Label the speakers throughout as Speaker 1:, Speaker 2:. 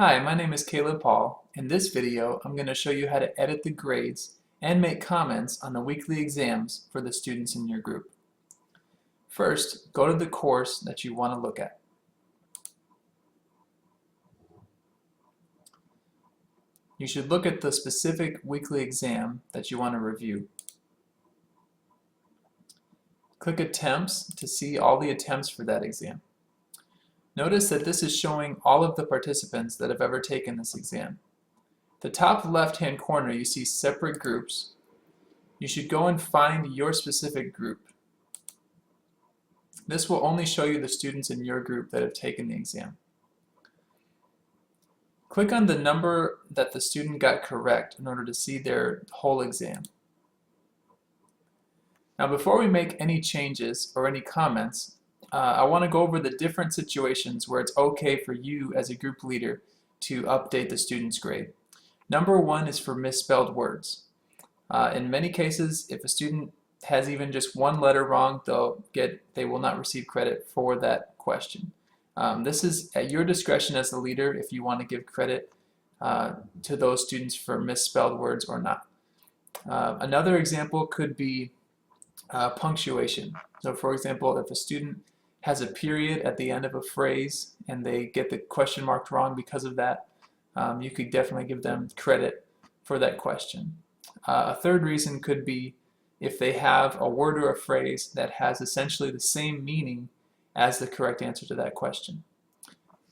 Speaker 1: Hi, my name is Caleb Paul. In this video, I'm going to show you how to edit the grades and make comments on the weekly exams for the students in your group. First, go to the course that you want to look at. You should look at the specific weekly exam that you want to review. Click Attempts to see all the attempts for that exam. Notice that this is showing all of the participants that have ever taken this exam. The top left-hand corner, you see separate groups. You should go and find your specific group. This will only show you the students in your group that have taken the exam. Click on the number that the student got correct in order to see their whole exam. Now, before we make any changes or any comments, I want to go over the different situations where it's okay for you as a group leader to update the student's grade. Number one is for misspelled words. In many cases, if a student has even just one letter wrong, they will not receive credit for that question. This is at your discretion as the leader if you want to give credit to those students for misspelled words or not. Another example could be punctuation. So for example, if a student has a period at the end of a phrase and they get the question mark wrong because of that, you could definitely give them credit for that question. A third reason could be if they have a word or a phrase that has essentially the same meaning as the correct answer to that question.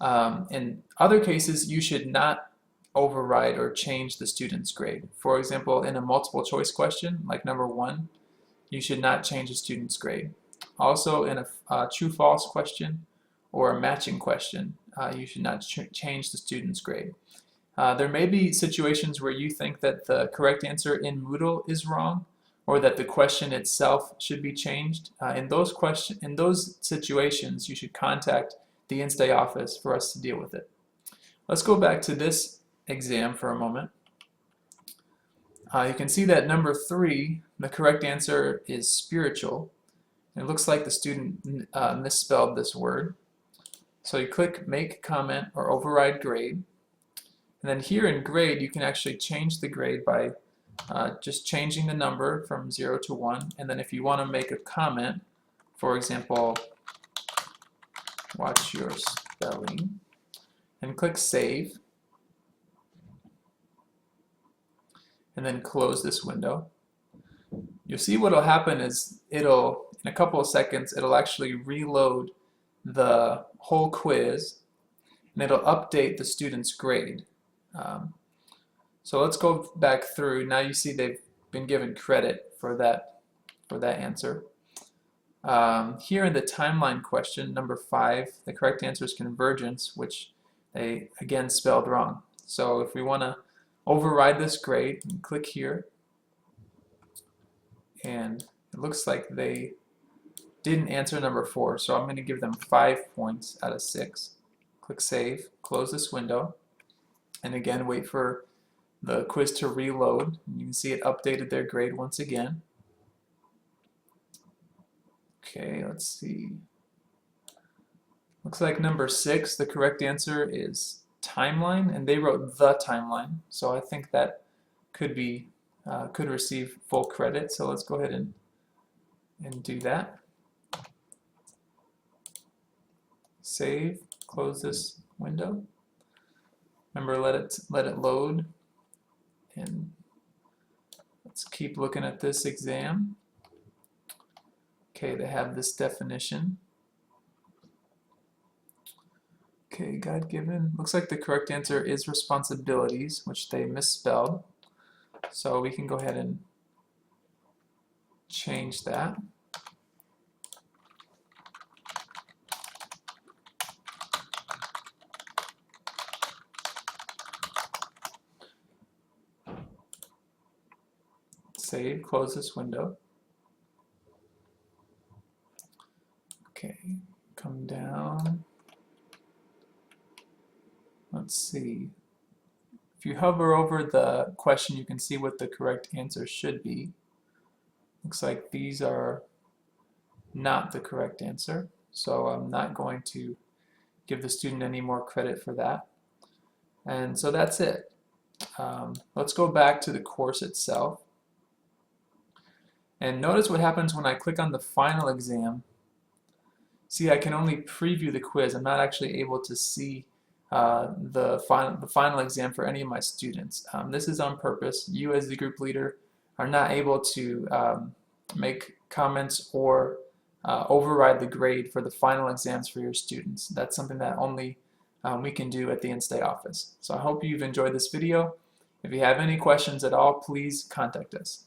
Speaker 1: In other cases, you should not override or change the student's grade. For example, in a multiple choice question, like number one, you should not change a student's grade. Also, in a true-false question or a matching question, you should not change the student's grade. There may be situations where you think that the correct answer in Moodle is wrong, or that the question itself should be changed. In those situations, you should contact the INSTE office for us to deal with it. Let's go back to this exam for a moment. You can see that number 3, the correct answer is spiritual. It looks like the student misspelled this word. So you click Make Comment or Override Grade. And then here in grade, you can actually change the grade by just changing the number from 0 to 1. And then if you want to make a comment, for example, watch your spelling, and click Save. And then close this window. You'll see what'll happen is in a couple of seconds, it'll actually reload the whole quiz and it'll update the student's grade. So let's go back through. Now you see they've been given credit for that answer. Here in the timeline question, number 5, the correct answer is convergence, which they again spelled wrong. So if we want to override this grade, click here, and it looks like they didn't answer number 4, so I'm going to give them 5 points out of 6. Click Save, close this window, and again wait for the quiz to reload. You can see it updated their grade once again. Okay, let's see. Looks like number 6, the correct answer is timeline, and they wrote the timeline, so I think that could receive full credit. So let's go ahead and do that. Save, close this window. Remember, let it load, and let's keep looking at this exam. Okay, they have this definition. Okay, God-given. Looks like the correct answer is responsibilities, which they misspelled. So we can go ahead and change that. Save, close this window. Okay, come down. Let's see. If you hover over the question, you can see what the correct answer should be. Looks like these are not the correct answer, so I'm not going to give the student any more credit for that. And so that's it. Let's go back to the course itself. And notice what happens when I click on the final exam. See, I can only preview the quiz. I'm not actually able to see the final exam for any of my students. This is on purpose. You as the group leader are not able to make comments or override the grade for the final exams for your students. That's something that only we can do at the INSTE office. So I hope you've enjoyed this video. If you have any questions at all, please contact us.